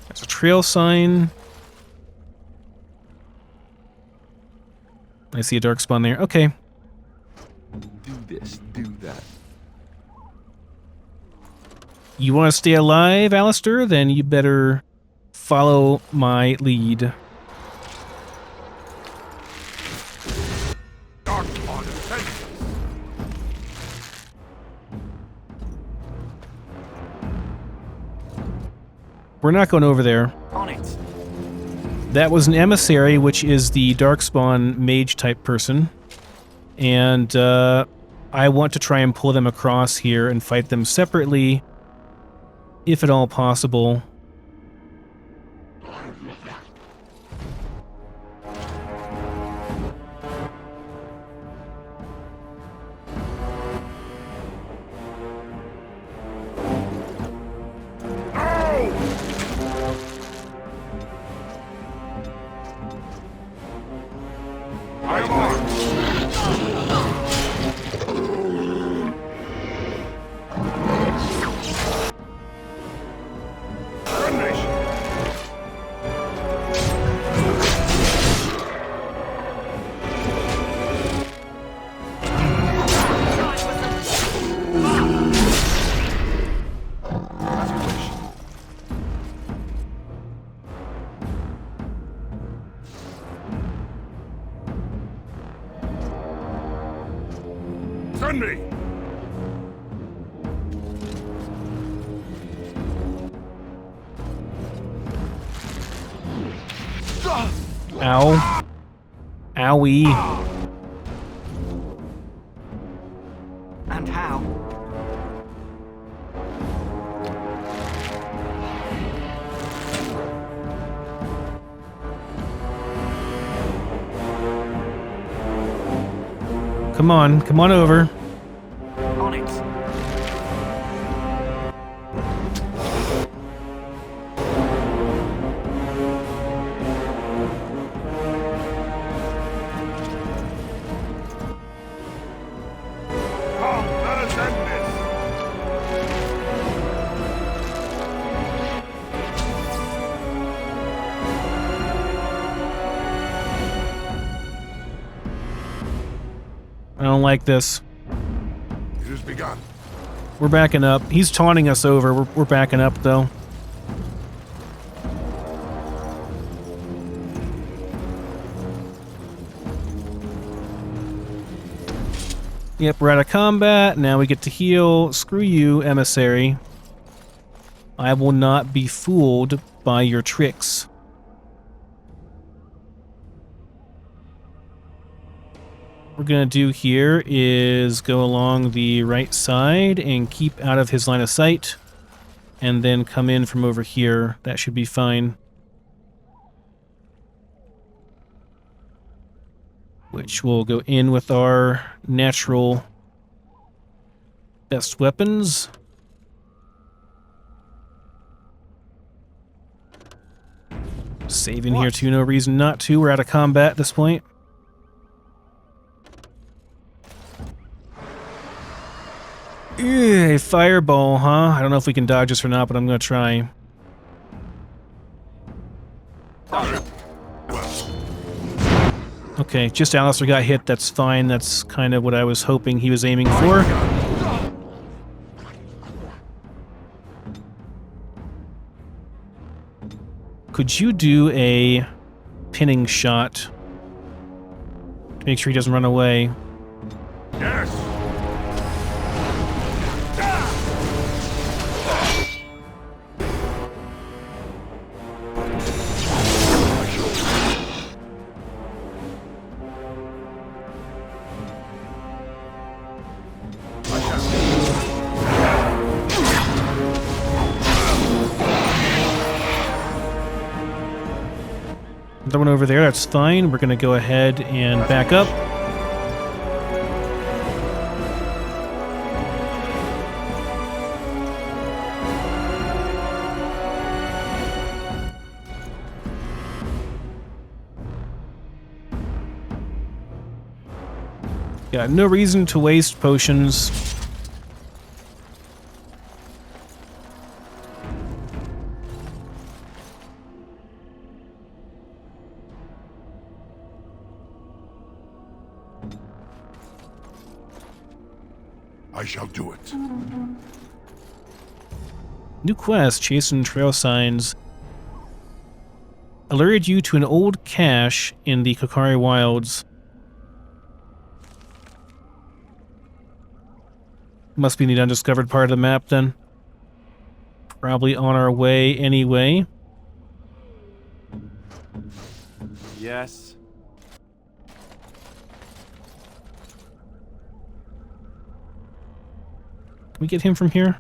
There's a trail sign. I see a Darkspawn there. Okay. Do this, do that. You want to stay alive, Alistair? Then you better follow my lead. We're not going over there. On it. That was an emissary, which is the Darkspawn mage type person. And I want to try and pull them across here and fight them separately, if at all possible. Send me! Ow. Owie. And how? Come on over. On it. don't like this. It has begun. We're backing up. He's taunting us over. We're backing up, though. Yep, we're out of combat. Now we get to heal. Screw you, emissary. I will not be fooled by your tricks. What we're going to do here is go along the right side and keep out of his line of sight. And then come in from over here. That should be fine. Which will go in with our natural best weapons. Save in here too, no reason not to. We're out of combat at this point. A fireball, huh? I don't know if we can dodge this or not, but I'm gonna try. Okay, just Alistair got hit, that's fine. That's kind of what I was hoping he was aiming for. Could you do a pinning shot to make sure he doesn't run away? Yes. Another one over there, that's fine. We're going to go ahead and back up. Got no reason to waste potions. I shall do it. New quest, chasing trail signs. Alerted you to an old cache in the Korcari wilds. Must be in the undiscovered part of the map then. Probably on our way anyway. Yes. Can we get him from here?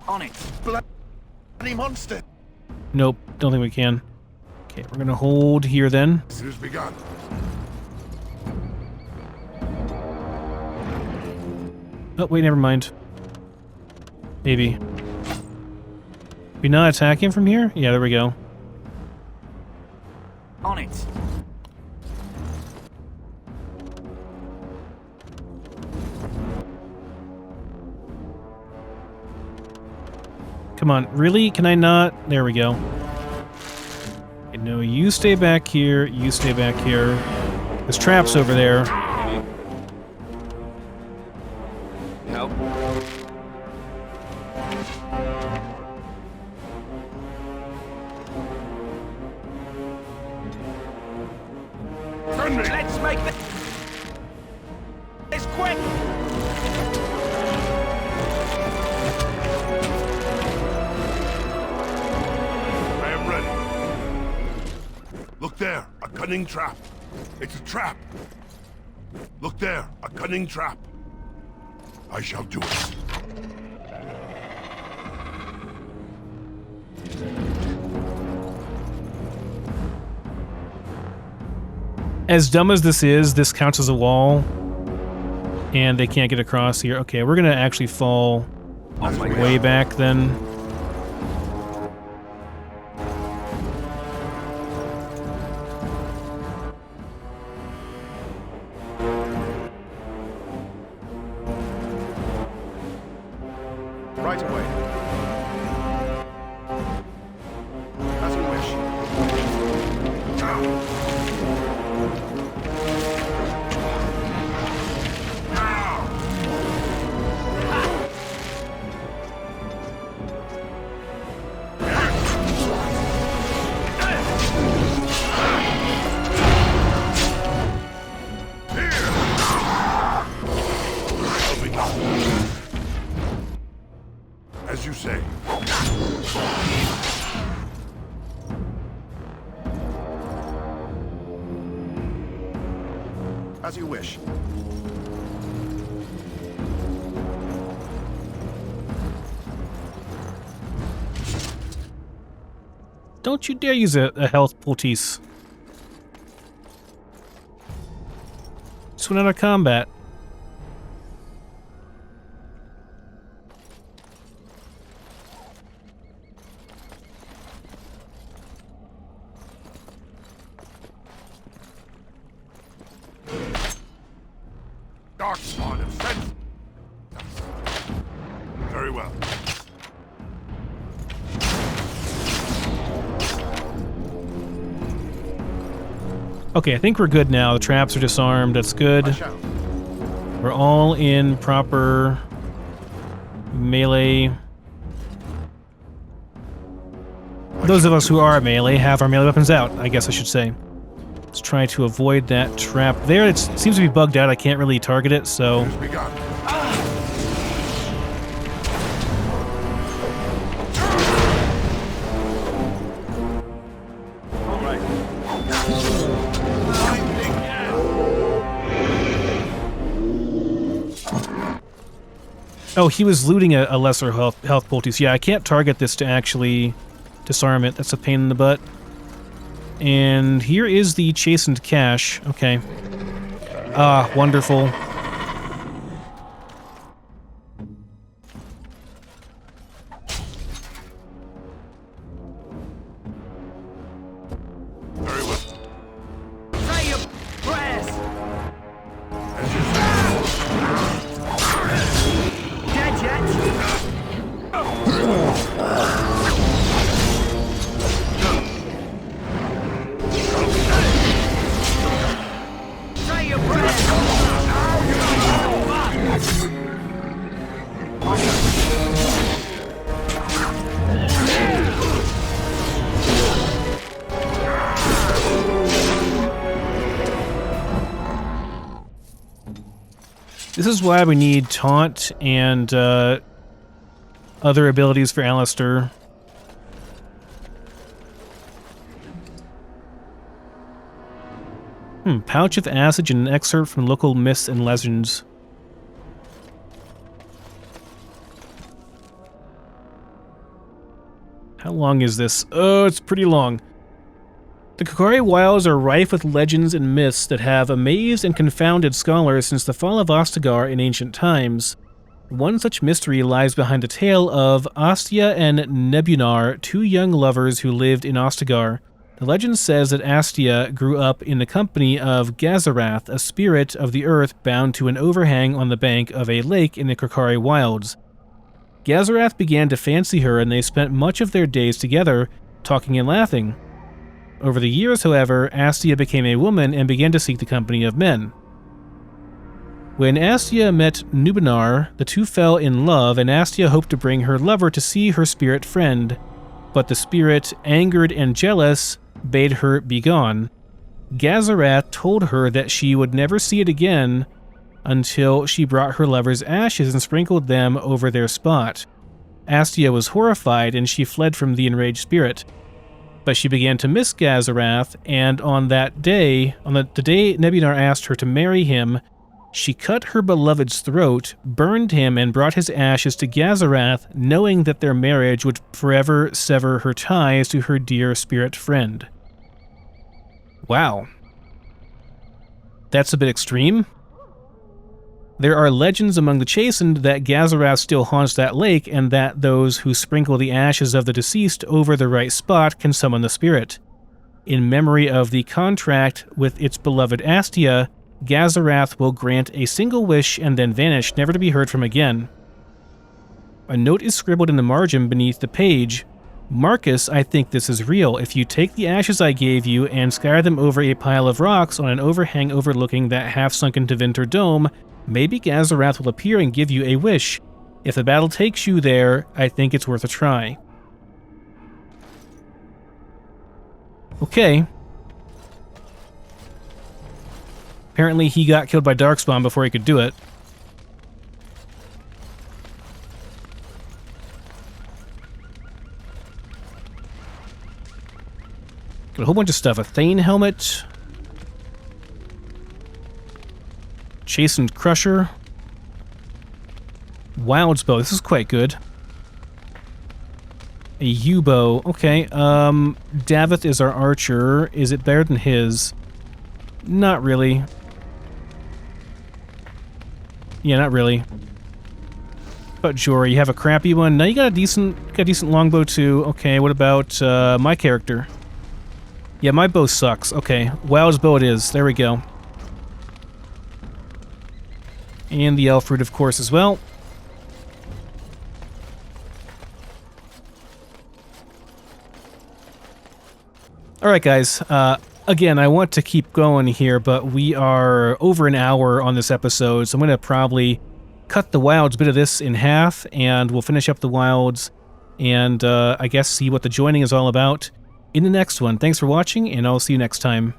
On it. Bloody monster! Nope, don't think we can. Okay, we're gonna hold here then. It has begun. Oh, wait, never mind. Maybe. We not attack him from here? Yeah, there we go. On it. Come on, really? Can I not? There we go. Okay, no, you stay back here. You stay back here. There's traps over there. Help. Let's make this quick! I am ready. Look there, a cunning trap. It's a trap. Look there, a cunning trap. I shall do it. As dumb as this is, this counts as a wall. And they can't get across here. Okay, we're gonna actually fall way back then. Right away. As you wish. As you wish. Don't you dare use a health poultice. Just went out of combat. Darkspawn have sent. Very well. Okay, I think we're good now. The traps are disarmed. That's good. I shall. We're all in proper melee. Those of us who are melee have our melee weapons out, I guess I should say. Let's try to avoid that trap there. It seems to be bugged out. I can't really target it, so... It's begun. Oh, he was looting a lesser health poultice. Yeah, I can't target this to actually disarm it. That's a pain in the butt. And here is the chastened cache. Okay. Ah, wonderful. Very well. Say your prayers. As you say. Dead yet? Say your prayers. This is why we need taunt and other abilities for Alistair. Pouch of acid and an excerpt from local myths and legends. How long is this? Oh, it's pretty long. The Korcari Wilds are rife with legends and myths that have amazed and confounded scholars since the fall of Ostagar in ancient times. One such mystery lies behind the tale of Astia and Nebunar, two young lovers who lived in Ostagar. The legend says that Astia grew up in the company of Gazarath, a spirit of the earth bound to an overhang on the bank of a lake in the Korcari Wilds. Gazarath began to fancy her, and they spent much of their days together, talking and laughing. Over the years, however, Astia became a woman and began to seek the company of men. When Astia met Nubanar, the two fell in love, and Astia hoped to bring her lover to see her spirit friend. But the spirit, angered and jealous, bade her begone. Gazarath told her that she would never see it again until she brought her lover's ashes and sprinkled them over their spot. Astia was horrified, and she fled from the enraged spirit. But she began to miss Gazarath, and on that day, the day Nebunar asked her to marry him, she cut her beloved's throat, burned him, and brought his ashes to Gazarath, knowing that their marriage would forever sever her ties to her dear spirit friend. Wow. That's a bit extreme. There are legends among the Chastened that Gazarath still haunts that lake, and that those who sprinkle the ashes of the deceased over the right spot can summon the spirit. In memory of the contract with its beloved Astia, Gazarath will grant a single wish and then vanish, never to be heard from again. A note is scribbled in the margin beneath the page. Marcus, I think this is real. If you take the ashes I gave you and scatter them over a pile of rocks on an overhang overlooking that half-sunken Tevinter dome, maybe Gazarath will appear and give you a wish. If the battle takes you there, I think it's worth a try. Okay. Apparently he got killed by Darkspawn before he could do it. Got a whole bunch of stuff. A Thane helmet. Chastened Crusher. Wild's bow. This is quite good. A U-bow. Okay. Davith is our archer. Is it better than his? Not really. Yeah, not really. But Jory, you have a crappy one. Now you got a decent longbow too. Okay, what about my character? Yeah, my bow sucks. Okay, Wild's bow it is. There we go. And the elf root, of course, as well. Alright, guys. Again, I want to keep going here, but we are over an hour on this episode, so I'm going to probably cut the wilds bit of this in half, and we'll finish up the wilds, and I guess see what the joining is all about in the next one. Thanks for watching, and I'll see you next time.